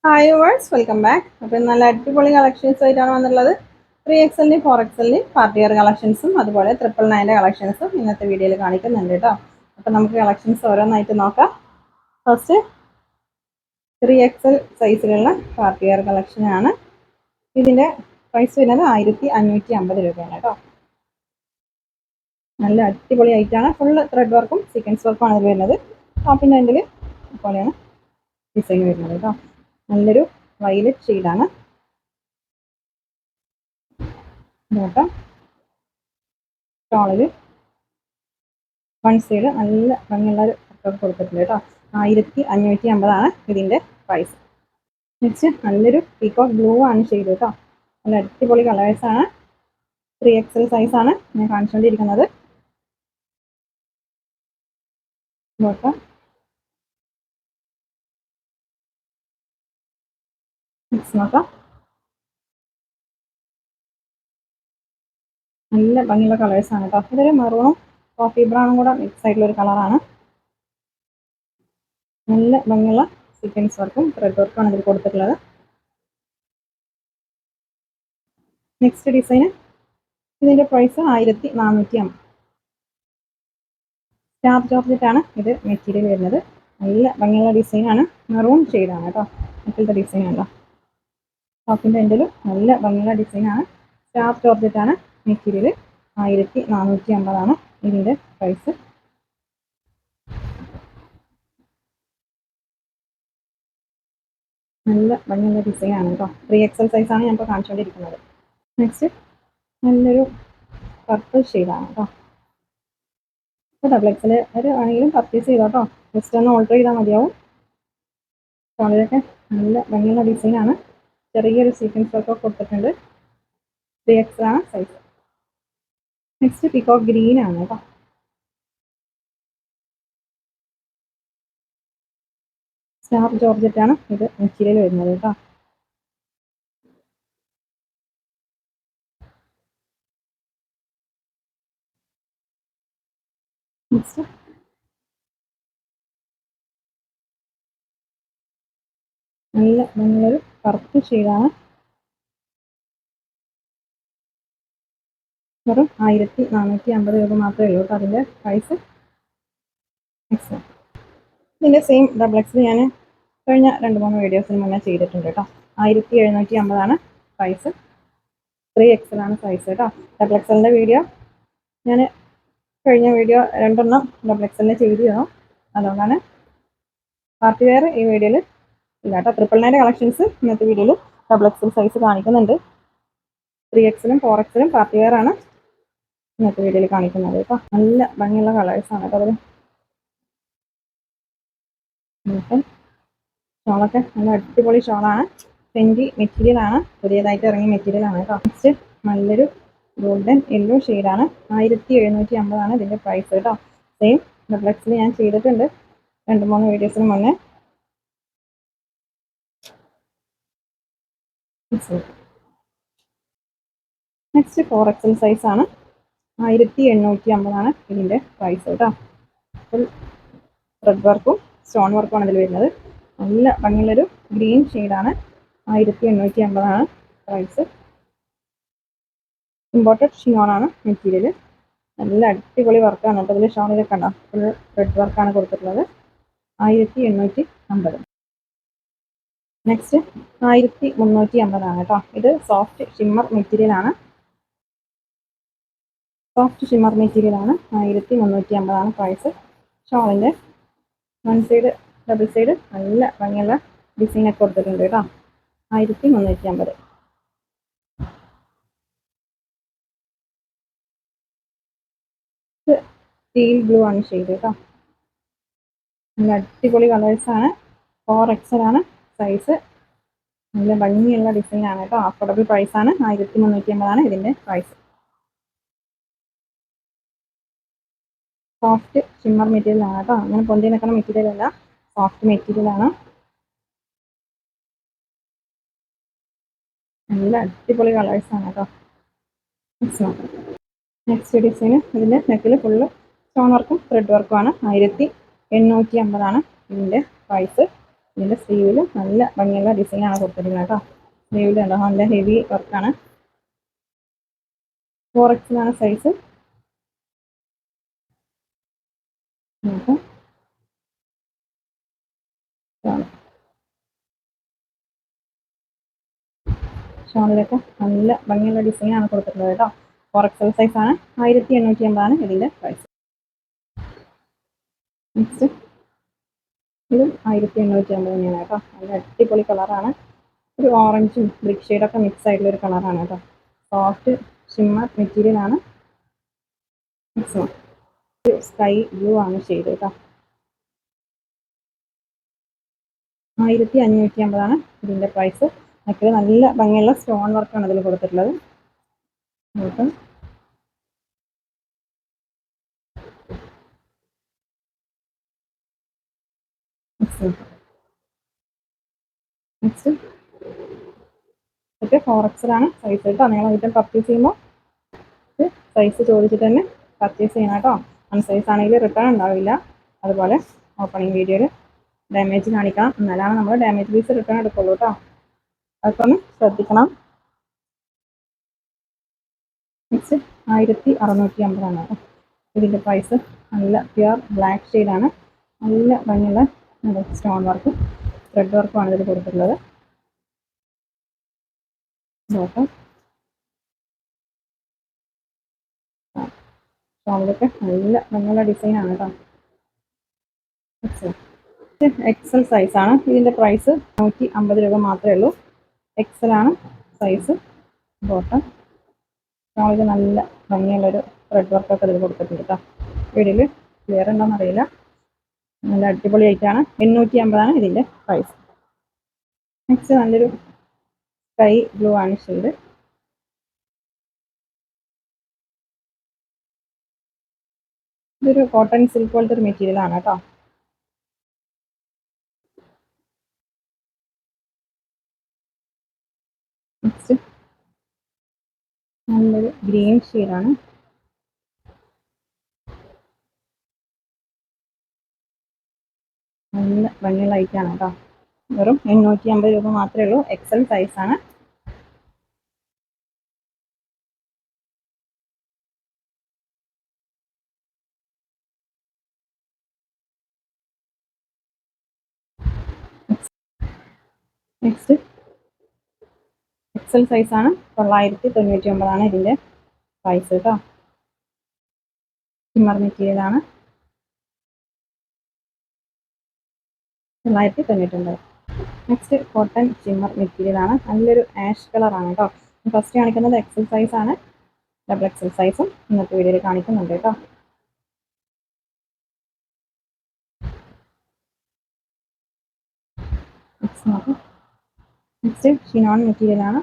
Hi verse welcome back. അപ്പം നല്ല അടിപൊളി കളക്ഷൻസ് ആയിട്ടാണ് വന്നുള്ളത്. 3XL 4XL പാർട്ടി വെയർ കളക്ഷൻസും അതുപോലെ 999 കളക്ഷൻസും ഇന്നത്തെ വീഡിയോയിൽ കാണിക്കുന്നുണ്ട് കേട്ടോ. അപ്പം നമുക്ക് കളക്ഷൻസ് ഓരോന്നായിട്ട് നോക്കാം. ഫസ്റ്റ് 3XL സൈസിലുള്ള പാർട്ടി വെയർ കളക്ഷനാണ്. ഇതിൻ്റെ പ്രൈസ് വരുന്നത് 1550 രൂപയാണ് കേട്ടോ. നല്ല അടിപൊളി ആയിട്ടാണ്. ഫുള്ള് ത്രെഡ് വർക്കും സീക്വൻസ് വർക്കും ആണ് വരുന്നത്. ടോപ്പിൻ്റെ എൻഡിൽ ഇതുപോലെയാണ് ഡിസൈൻ വരുന്നത് കേട്ടോ. നല്ലൊരു വയലറ്റ് ഷെയ്ഡാണ്. നോക്കാം, ഷോളിൽ വൺ സൈഡ് നല്ല ഭംഗിയുള്ള ഒരു വർക്ക് കൊടുത്തിട്ടുണ്ട് കേട്ടോ. 1550 ഇതിൻ്റെ പ്രൈസ്. നെക്സ്റ്റ് നല്ലൊരു പീകോക്ക് ബ്ലൂ ആണ് ഷെയ്ഡ് കേട്ടോ. നല്ല അടിപൊളി കളേഴ്സാണ്. 3XL സൈസാണ് ഞാൻ കാണിച്ചുകൊണ്ടിരിക്കുന്നത്. നോക്കാം, നോക്കാം, നല്ല ഭംഗിയുള്ള കളേഴ്സാണ് കേട്ടോ. ഇതൊരു മെറൂണും കോഫി ബ്രൗണും കൂടെ മിക്സ് ആയിട്ടുള്ള ഒരു കളറാണ്. നല്ല ഭംഗിയുള്ള സീക്വൻസ് വർക്കും ത്രെഡ് വർക്കും ആണ് ഇതിൽ കൊടുത്തിട്ടുള്ളത്. നെക്സ്റ്റ് ഡിസൈൻ, ഇതിൻ്റെ പ്രൈസ് 1450. സ്റ്റാർ ജോർജറ്റാണ് ഇത് മെറ്റീരിയൽ വരുന്നത്. നല്ല ഭംഗിയുള്ള ഡിസൈനാണ്. മെറൂൺ ഷെയ്ഡാണ് കേട്ടോ. മറ്റുള്ള ഡിസൈൻ ഉണ്ടോ, ടോപ്പിൻ്റെ എൻഡിൽ നല്ല ഭംഗിയുള്ള ഡിസൈനാണ്. സ്റ്റാർ ജോർജറ്റാണ് മെറ്റീരിയൽ. 1450 ഇതിൻ്റെ പ്രൈസ്. നല്ല ഭംഗിയുള്ള ഡിസൈനാണ് കേട്ടോ. 3XL സൈസാണ് ഞാൻ ഇപ്പോൾ കാണിച്ചുകൊണ്ടിരിക്കുന്നത്. നെക്സ്റ്റ് നല്ലൊരു പർപ്പിൾ ഷെയ്ഡാണ് കേട്ടോ. ഇപ്പോൾ XL ഒരു ആണെങ്കിലും പർച്ചേസ് ചെയ്തോ കേട്ടോ. ജസ്റ്റ് ഒന്ന് ഓർഡർ ചെയ്താൽ മതിയാവും. ഷോളിലൊക്കെ നല്ല ഭംഗിയുള്ള ഡിസൈനാണ്. ചെറിയൊരു സീക്വൻസ് ഒക്കെ കൊടുത്തിട്ടുണ്ട്. 3XL ആണ് സൈസ്. നെക്സ്റ്റ് പീകോക്ക് ഗ്രീൻ ആണ് കേട്ടോ. സ്റ്റാർ ജോർജറ്റാണ് ഇത് മെറ്റീരിയൽ വരുന്നത് കേട്ടോ. നെക്സ്റ്റ് നല്ല ഭംഗിയൊരു പർപ്പിൾ ഷെയ്ഡാണ്. വെറും 1450 രൂപ മാത്രമേ ഉള്ളൂ കേട്ടോ അതിൻ്റെ പ്രൈസ്. ഇതിൻ്റെ സെയിം XL ഞാൻ കഴിഞ്ഞ 2-3 വീഡിയോസിന് മുന്നേ ചെയ്തിട്ടുണ്ട് കേട്ടോ. 1750 പ്രൈസ്. 3XL ആണ് സൈസ് കേട്ടോ. XLൻ്റെ വീഡിയോ ഞാൻ കഴിഞ്ഞ വീഡിയോ 2 XLൻ്റെ ചെയ്തു തന്നു. അതുകൊണ്ടാണ് പാർട്ടി വെയർ ഈ വീഡിയോയിൽ ഇല്ല കേട്ടോ. 999 കളക്ഷൻസ് ഇന്നത്തെ വീഡിയോയിൽ XL സൈസ് കാണിക്കുന്നുണ്ട്. 3XL 4XL പാർട്ടി വെയർ ആണ് ഇന്നത്തെ വീഡിയോയിൽ കാണിക്കുന്നത് കേട്ടോ. നല്ല ഭംഗിയുള്ള കളേഴ്സാണ് കേട്ടോ അതിൽ. ഷോളൊക്കെ നല്ല അടിപൊളി ഷോളാണ്. ഫെൻഡി മെറ്റീരിയലാണ്. പുതിയതായിട്ട് ഇറങ്ങിയ മെറ്റീരിയലാണ് കേട്ടോ. നെക്സ്റ്റ് നല്ലൊരു ഗോൾഡൻ യെല്ലോ ഷെയ്ഡാണ്. 1750 ഇതിൻ്റെ പ്രൈസ് കേട്ടോ. സെയിം XL ഞാൻ ചെയ്തിട്ടുണ്ട് 2-3 വീഡിയോസിന് മുന്നേ. നെക്സ്റ്റ് 4XL സൈസാണ്. 1850 ഇതിൻ്റെ പ്രൈസ് കേട്ടോ. ഫുൾ ത്രെഡ് വർക്കും സ്റ്റോൺ വർക്കുമാണ് ഇതിൽ വരുന്നത്. നല്ല ഭംഗിയുള്ളൊരു ഗ്രീൻ ഷെയ്ഡാണ്. 1850 പ്രൈസ്. Imported ഷിനോണാണ് material. നല്ല അടിപൊളി വർക്കാണ് കേട്ടോ. ഇതിൽ ഷോണിലൊക്കെ ഉണ്ടോ, ഫുൾ ത്രെഡ് വർക്കാണ് കൊടുത്തിട്ടുള്ളത്. 1850. നെക്സ്റ്റ് 1350 കേട്ടോ. ഇത് സോഫ്റ്റ് ഷിമ്മർ മെറ്റീരിയലാണ്. സോഫ്റ്റ് ഷിമ്മർ മെറ്റീരിയലാണ്. 1350 പ്രൈസ്. ഷോളിൻ്റെ വൺ സൈഡ് ഡബിൾ സൈഡ് നല്ല ഭംഗിയുള്ള ഡിസൈനൊക്കെ കൊടുത്തിട്ടുണ്ട് കേട്ടോ. 1350. ടീൽ ബ്ലൂ ആണ് ഷെയ്ഡ് കേട്ടോ. നല്ല അടിപൊളി കളേഴ്സാണ്. 4XL ആണ് സൈസ്. നല്ല ഭംഗിയുള്ള ഡിസൈനാണ് കേട്ടോ. അഫോർഡബിൾ പ്രൈസാണ്. 1350 ഇതിൻ്റെ പ്രൈസ്. സോഫ്റ്റ് ഷിമ്മർ മെറ്റീരിയലാണ് കേട്ടോ. അങ്ങനെ പൊന്തി നിൽക്കുന്ന മെറ്റീരിയൽ അല്ല, സോഫ്റ്റ് മെറ്റീരിയലാണ്. നല്ല അടിപൊളി കളേഴ്സാണ് കേട്ടോ. നെക്സ്റ്റ് ഡിസൈൻ, ഇതിൻ്റെ നെക്കിൽ ഫുള്ള് സ്റ്റോൺ വർക്കും ത്രെഡ് വർക്കുമാണ്. 1850 ഇതിൻ്റെ പ്രൈസ്. ഇതിൻ്റെ സ്ലീവിൽ നല്ല ഭംഗിയുള്ള ഡിസൈനാണ് കൊടുത്തിരിക്കുന്നത് കേട്ടോ. സ്ലീവിൽ കണ്ടോ നല്ല ഹെവി വർക്കാണ്. 4X size. നമുക്ക് ഷോളിലൊക്കെ നല്ല ഭംഗിയുള്ള ഡിസൈനാണ് കൊടുത്തിട്ടുള്ളത് കേട്ടോ. 4XL സൈസാണ്. 1850 ഇതിൻ്റെ പ്രൈസ്. നെക്സ്റ്റ് ഇതും 1850 തന്നെയാണ് കേട്ടോ. നല്ല അടിപൊളി കളറാണ്. ഒരു ഓറഞ്ചും ബ്രിക്ക് ഷെയ്ഡൊക്കെ മിക്സ് ആയിട്ടുള്ള ഒരു കളറാണ് കേട്ടോ. സോഫ്റ്റ് ഷിമ്മർ മെറ്റീരിയലാണ്. സ്കൈ ബ്ലൂ ആണ് ഷെയ്ഡ് കേട്ടോ. 1550 ഇതിൻ്റെ പ്രൈസ്. നെക്കിൽ നല്ല ഭംഗിയുള്ള സ്റ്റോൺ വർക്കാണ് ഇതിൽ കൊടുത്തിട്ടുള്ളത്. നമുക്ക് നെക്സ്റ്റ് ഒക്കെ 4XL സൈസ് കേട്ടോ. നിങ്ങൾ ഐറ്റം പർച്ചേസ് ചെയ്യുമ്പോൾ സൈസ് ചോദിച്ചിട്ട് തന്നെ പർച്ചേസ് ചെയ്യണം കേട്ടോ. അൺസൈസ് ആണെങ്കിൽ റിട്ടേൺ ഉണ്ടാവില്ല. അതുപോലെ ഓപ്പണിംഗ് വീഡിയോയിൽ ഡാമേജ് കാണിക്കണം, എന്നാലാണ് നമ്മൾ ഡാമേജ് പീസ് റിട്ടേൺ എടുക്കുള്ളൂ കേട്ടോ. അതൊക്കെ ഒന്ന് ശ്രദ്ധിക്കണം. നെക്സ്റ്റ് 1650 കേട്ടോ ഇതിൻ്റെ പ്രൈസ്. നല്ല പ്യുർ ബ്ലാക്ക് ഷെയ്ഡാണ്. നല്ല ഭംഗിയുള്ള സ്റ്റോൺ വർക്കും ത്രെഡ് വർക്കുമാണ് ഇതിൽ കൊടുത്തിട്ടുള്ളത്. ബോട്ടം ഷോളിലൊക്കെ നല്ല ഭംഗിയുള്ള ഡിസൈനാണ് കേട്ടോ. എക്സൽ സൈസാണ്. ഇതിൻ്റെ പ്രൈസ് 150 രൂപ മാത്രമേ ഉള്ളൂ. എക്സൽ ആണ് സൈസ്. ബോട്ടം ഷോളിൽ നല്ല ഭംഗിയുള്ളൊരു ത്രെഡ് വർക്കൊക്കെ ഇതിൽ കൊടുത്തിട്ടുണ്ട് കേട്ടോ. വീഡിയോയിൽ ക്ലിയർ ഉണ്ടോയെന്ന് അറിയില്ല. നല്ല അടിപൊളി ആയിട്ടാണ്. 850 ഇതിൻ്റെ പ്രൈസ്. നെക്സ്റ്റ് നല്ലൊരു സ്കൈ ബ്ലൂ ആണ് ഷെയ്ഡ്. ഇതൊരു കോട്ടൺ സിൽക്ക് പോലത്തെ ഒരു മെറ്റീരിയൽ ആണ് കേട്ടോ. നെക്സ്റ്റ് നല്ലൊരു ഗ്രീൻ ഷെയ്ഡാണ്. നല്ല ഭംഗിയുള്ള ഐറ്റാണ് കേട്ടോ. വെറും 850 രൂപ മാത്രമേ ഉള്ളൂ. എക്സൽ സൈസാണ്. നെക്സ്റ്റ് എക്സൽ സൈസാണ്. 999 ഇതിൻ്റെ പ്രൈസ് കേട്ടോ. ഷിമ്മർ മെറ്റീരിയലാണ്. 999. നെക്സ്റ്റ് കോട്ടൺ ഷിമ്മർ മെറ്റീരിയലാണ്. നല്ലൊരു ആഷ് കളറാണ് കേട്ടോ. ഫസ്റ്റ് കാണിക്കുന്നത് എക്സൽ സൈസാണ്. ഡബിൾ എക്സൽ സൈസും ഇന്നത്തെ വീഡിയോയിൽ കാണിക്കുന്നുണ്ട് കേട്ടോ. നെക്സ്റ്റ് ഷിനോൺ മെറ്റീരിയലാണ്.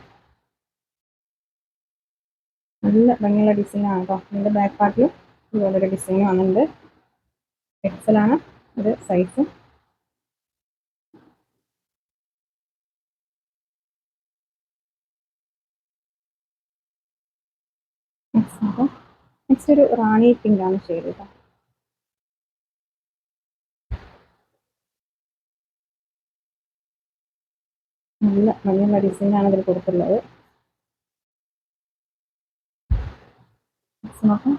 നല്ല ഭംഗിയുള്ള ഡിസൈനാണ് കേട്ടോ. ഇതിൻ്റെ ബാക്ക് പാർട്ടിൽ ഇതുപോലൊരു ഡിസൈൻ വന്നിട്ടുണ്ട്. എക്സലാണ് ഒരു സൈസ്. നെക്സ്റ്റ് ഒരു റാണി പിങ്ക് ആണ് ഷെയ്ഡ് കേട്ടോ. നല്ല ഭംഗിയുള്ള ഡിസൈനാണ് ഇതിൽ കൊടുത്തിട്ടുള്ളത്. നോക്കാം.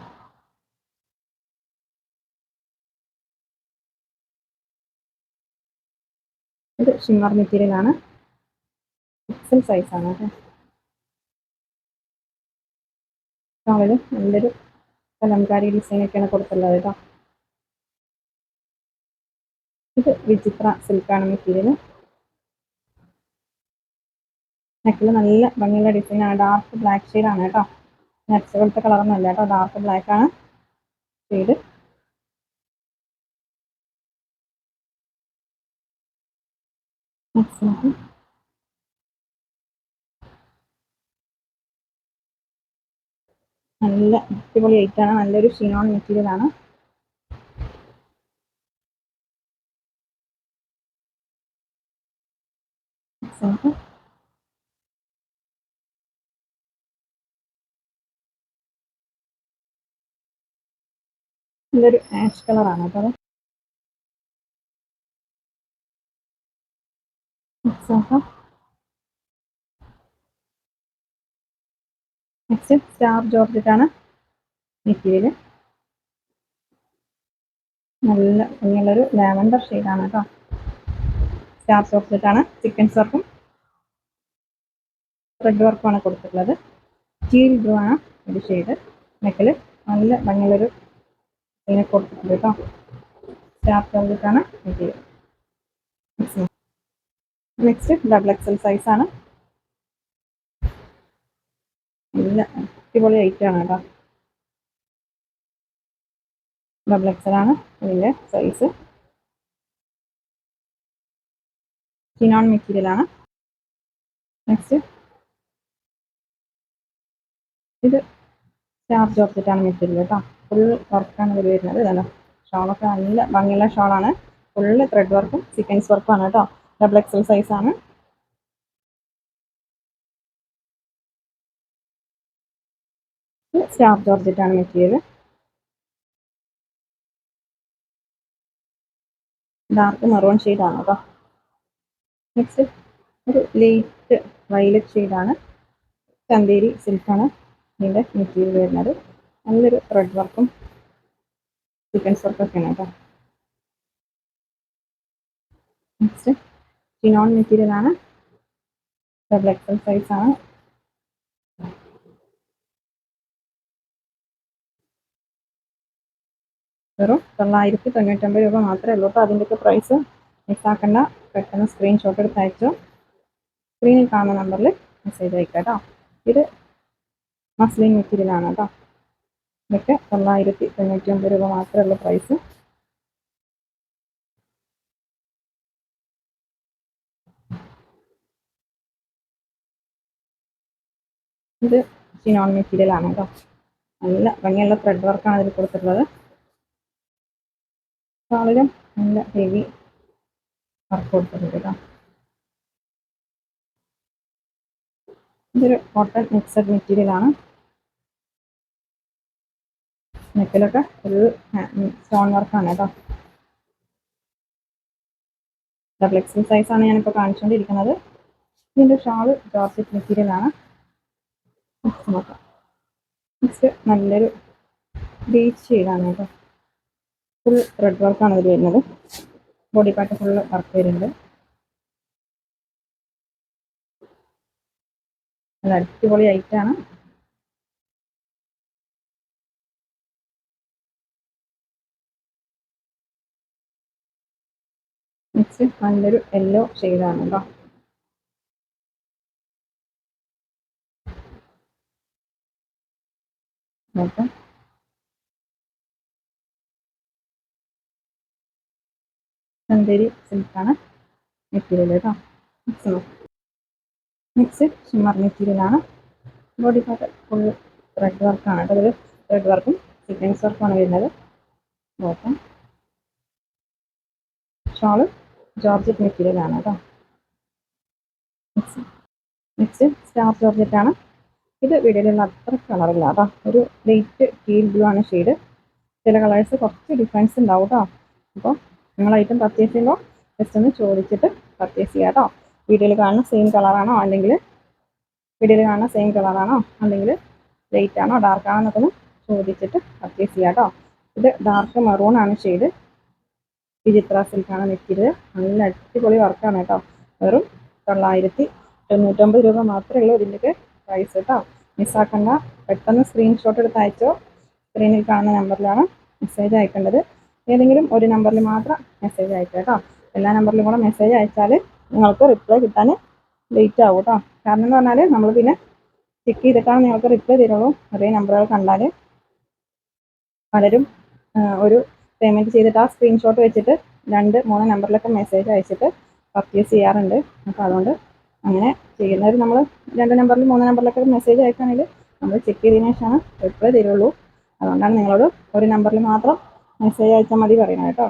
ഇത് ഷിമ്മർ മെറ്റീരിയലാണ്. എക്സൽ സൈസാണ് കേട്ടോ. ഷോളിൽ നല്ലൊരു കലംകാരി ഡിസൈനൊക്കെയാണ് കൊടുത്തിട്ടുള്ളത് കേട്ടോ. ഇത് വിചിത്ര സിൽക്കാണ് മെറ്റീരിയൽ. നെക്കിൽ നല്ല ഭംഗിയുള്ള ഡിസൈനാണ്. ഡാർക്ക് ബ്ലാക്ക് ഷെയ്ഡാണ് കേട്ടോ. നെക്സ്റ്റ് പോലത്തെ കളറൊന്നും അല്ല കേട്ടോ. ഡാർക്ക് ബ്ലാക്ക് ആണ് ഷെയ്ഡ്. നല്ല അടിപൊളി ഐറ്റാണ്. നല്ലൊരു ഷിനോൺ മെറ്റീരിയലാണ്. നല്ലൊരു ആഷ് കളറാണ് കേട്ടോ. മിക്സ് ആക്കാം. നെക്സ്റ്റ് സ്റ്റാർ ജോർജറ്റാണ് മെറ്റീരിയൽ. നല്ല ഭംഗിയുള്ളൊരു ലാവൻഡർ ഷെയ്ഡാണ് കേട്ടോ. സ്റ്റാർ ജോർജറ്റാണ്. സീക്വൻസ് വർക്കും ത്രെഡ് വർക്കുമാണ് കൊടുത്തിട്ടുള്ളത്. ടീൽ ബ്ലൂ ആണ് ഒരു ഷെയ്ഡ്. നെക്കിൽ നല്ല ഭംഗിയുള്ളൊരു ഇതിനെ കൊടുത്തിട്ടുണ്ട് കേട്ടോ. സ്റ്റാർ ജോർജറ്റാണ് മെറ്റീരിയൽ. നെക്സ്റ്റ് ഡബിൾ എക്സൽ സൈസാണ്. നല്ല അടിപൊളി ഐറ്റാണ് കേട്ടോ. ഡബിൾ എക്സൽ ആണ് ഇതിൻ്റെ സൈസ്. ചിനോൺ മെറ്റീരിയൽ ആണ്. നെക്സ്റ്റ് ഇത് സ്റ്റാർ ജോർജറ്റാണ് മെറ്റീരിയൽ കേട്ടോ. ഫുൾ വർക്കാണ് ഇതിൽ വരുന്നത്. ഇതല്ലോ ഷോളൊക്കെ നല്ല ഭംഗിയുള്ള ഷോളാണ്. ഫുള്ള് ത്രെഡ് വർക്കും സീക്വൻസ് വർക്കുമാണ് കേട്ടോ. ഡബിൾ എക്സൽ സൈസാണ്. സ്റ്റാർ ജോർജറ്റാണ് മെറ്റീരിയൽ. ഡാർക്ക് മെറൂൺ ഷെയ്ഡാണ് കേട്ടോ. നെക്സ്റ്റ് ഒരു ലൈറ്റ് വയലറ്റ് ഷെയ്ഡാണ്. ചന്തേരി സിൽക്കാണ് ഇതിൻ്റെ മെറ്റീരിയൽ വരുന്നത്. നല്ലൊരു ത്രെഡ് വർക്കും സീക്വൻസ് വർക്കൊക്കെയാണ് കേട്ടോ. നെക്സ്റ്റ് ചിനോൺ മെറ്റീരിയൽ ആണ്. ഡബിൾ എക്സൽ സൈസാണ്. വെറും 999 രൂപ മാത്രമേ ഉള്ളൂ കേട്ടോ. അതിൻ്റെയൊക്കെ പ്രൈസ് മിസ്സാക്കണ്ട. പെട്ടെന്ന് സ്ക്രീൻഷോട്ട് എടുത്ത് അയച്ചോ. സ്ക്രീനിൽ കാണുന്ന നമ്പറിൽ മെസ്സേജ് അയക്കാം കേട്ടോ. ഇത് മസ്ലിൻ മെറ്റീരിയൽ ആണ് കേട്ടോ. ഇതൊക്കെ 999 രൂപ മാത്രമേ ഉള്ളൂ പ്രൈസ്. ഇത് ചിനോൺ മെറ്റീരിയൽ ആണ് കേട്ടോ. നല്ല ഭംഗിയുള്ള ത്രെഡ് വർക്കാണ് ഇതിൽ കൊടുത്തിട്ടുള്ളത്. ഷാളിലും നല്ല ഹെവി വർക്ക് കൊടുത്തിട്ടുണ്ട് കേട്ടോ. ഇതൊരു കോട്ടൺ മിക്സഡ് മെറ്റീരിയൽ ആണ്. നെക്കിലൊക്കെ ഒരു സ്റ്റോൺ വർക്കാണ് കേട്ടോ. ഡബിൾ എക്സൽ സൈസാണ് ഞാനിപ്പോൾ കാണിച്ചുകൊണ്ടിരിക്കുന്നത്. ഇതിൻ്റെ ഷാള് ജോർജറ്റ് മെറ്റീരിയൽ ആണ്. നോക്കാം. നെക്സ്റ്റ് നല്ലൊരു ബീച്ച് ഷെയ്ഡാണ് കേട്ടോ. ഫുൾ ത്രെഡ് വർക്കാണ് ഇതിൽ വരുന്നത്. ബോഡി പാർട്ട് ഫുള്ള് വർക്ക് വരുന്നുണ്ട്. നല്ല അടിപൊളി ഐറ്റാണ്. നെക്സ്റ്റ് നല്ലൊരു യെല്ലോ ഷെയ്ഡാണ് കേട്ടോ. നോക്കാം. ചന്തേരി സിൽക്കാണ് മെറ്റീരിയൽ കേട്ടോ. നെക്സ്റ്റ് ഷിമ്മർ മെറ്റീരിയൽ ആണ്. ബോഡി പാർട്ട് ഫുൾ ത്രെഡ് വർക്കാണ് കേട്ടോ. ഇതിൽ ത്രെഡ് വർക്കും സീക്വൻസ് വർക്കുമാണ് വരുന്നത്. നോക്കാം. ഷോള് ജോർജറ്റ് മെറ്റീരിയൽ ആണ് കേട്ടോ. നെക്സ്റ്റ് സ്റ്റാർ ജോർജറ്റ് ആണ്. ഇത് വീഡിയോയിലുള്ള അത്ര കളറില്ല കേട്ടോ. ഒരു ലൈറ്റ് ടീൽ ബ്ലൂ ആണ് ഷെയ്ഡ്. ചില കളേഴ്സ് കുറച്ച് ഡിഫറൻസ് ഉണ്ടാവും കേട്ടോ. അപ്പോൾ നിങ്ങൾ ഐറ്റം പർച്ചേസ് ചെയ്യുമ്പോൾ ജസ്റ്റ് ഒന്ന് ചോദിച്ചിട്ട് പർച്ചേസ് ചെയ്യുക കേട്ടോ. വീഡിയോയിൽ കാണുന്ന സെയിം കളറാണോ അല്ലെങ്കിൽ ലൈറ്റ് ആണോ ഡാർക്ക് ആണോ എന്നൊക്കെ ഒന്ന് ചോദിച്ചിട്ട് പർച്ചേസ് ചെയ്യുക കേട്ടോ. ഇത് ഡാർക്ക് മെറൂൺ ആണ് ഷെയ്ഡ്. വിചിത്ര സിൽക്കാണ് മെറ്റീരിയൽ. നല്ല അടിപൊളി വർക്കാണ് കേട്ടോ. വെറും 999 രൂപ മാത്രമേ ഉള്ളൂ ഇതിൻ്റെയൊക്കെ പ്രൈസ് കേട്ടോ. മിസ്സാക്കണ്ട. പെട്ടെന്ന് സ്ക്രീൻഷോട്ട് എടുത്ത് അയച്ചോ. സ്ക്രീനിൽ കാണുന്ന നമ്പറിലാണ് മെസ്സേജ് അയക്കേണ്ടത്. ഏതെങ്കിലും ഒരു നമ്പറിൽ മാത്രം മെസ്സേജ് അയക്കുക കേട്ടോ. എല്ലാ നമ്പറിലും കൂടെ മെസ്സേജ് അയച്ചാൽ നിങ്ങൾക്ക് റിപ്ലൈ കിട്ടാൻ ലേറ്റ് ആവും കേട്ടോ. കാരണം എന്ന് പറഞ്ഞാൽ നമ്മൾ പിന്നെ ചെക്ക് ചെയ്തിട്ടാണ് നിങ്ങൾക്ക് റിപ്ലൈ തരുള്ളൂ. അതേ നമ്പറുകൾ കണ്ടാൽ പലരും ഒരു പേയ്മെൻറ്റ് ചെയ്തിട്ട് ആ സ്ക്രീൻഷോട്ട് വെച്ചിട്ട് 2-3 നമ്പറിലൊക്കെ മെസ്സേജ് അയച്ചിട്ട് പർച്ചേസ് ചെയ്യാറുണ്ട്. അപ്പോൾ അതുകൊണ്ട് അങ്ങനെ ചെയ്യുന്നവർ നമ്മൾ 2 നമ്പറിൽ 3 നമ്പറിലൊക്കെ മെസ്സേജ് അയക്കുകയാണെങ്കിൽ നമ്മൾ ചെക്ക് ചെയ്തതിന് ശേഷമാണ് റിപ്ലൈ തരുള്ളൂ. അതുകൊണ്ടാണ് നിങ്ങളോട് ഒരു നമ്പറിൽ മാത്രം മെസ്സേജ് അയച്ചാൽ മതി പറയുന്നത് കേട്ടോ.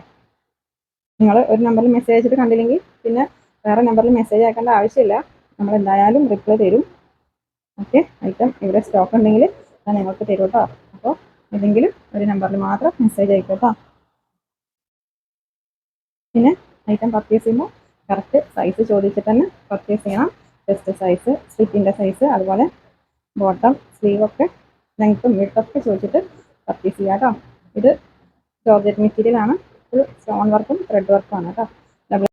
നിങ്ങൾ ഒരു നമ്പറിൽ മെസ്സേജ് അയച്ചിട്ട് കണ്ടില്ലെങ്കിൽ പിന്നെ വേറെ നമ്പറിൽ മെസ്സേജ് അയക്കേണ്ട ആവശ്യമില്ല. നമ്മൾ എന്തായാലും റിപ്ലൈ തരും. ഓക്കെ. ഐറ്റം ഇവിടെ സ്റ്റോക്ക് ഉണ്ടെങ്കിൽ ഞാൻ നിങ്ങൾക്ക് തരും കേട്ടോ. അപ്പോൾ ഏതെങ്കിലും ഒരു നമ്പറിൽ മാത്രം മെസ്സേജ് അയക്കുക കേട്ടോ. പിന്നെ ഐറ്റം പർച്ചേസ് ചെയ്യുമ്പോൾ സ്ക്രീനിൽ കാണുന്ന നമ്പറിൽ മെസ്സേജ് അയക്കുക. Okay. Thank you. Correct size ചോദിച്ചിട്ട് തന്നെ പർച്ചേസ് ചെയ്യണം. ചെസ്റ്റ് സൈസ്, സ്ലിറ്റിൻ്റെ സൈസ്, അതുപോലെ ബോട്ടം സ്ലീവൊക്കെ ലെങ്ത്തും വിഡ്ത്തൊക്കെ ചോദിച്ചിട്ട് പർച്ചേസ് ചെയ്യാം കേട്ടോ. ഇത് ജോർജറ്റ് മെറ്റീരിയൽ ആണ്. ഇത് സ്റ്റോൺ വർക്കും ത്രെഡ് വർക്കും ആണ് കേട്ടോ.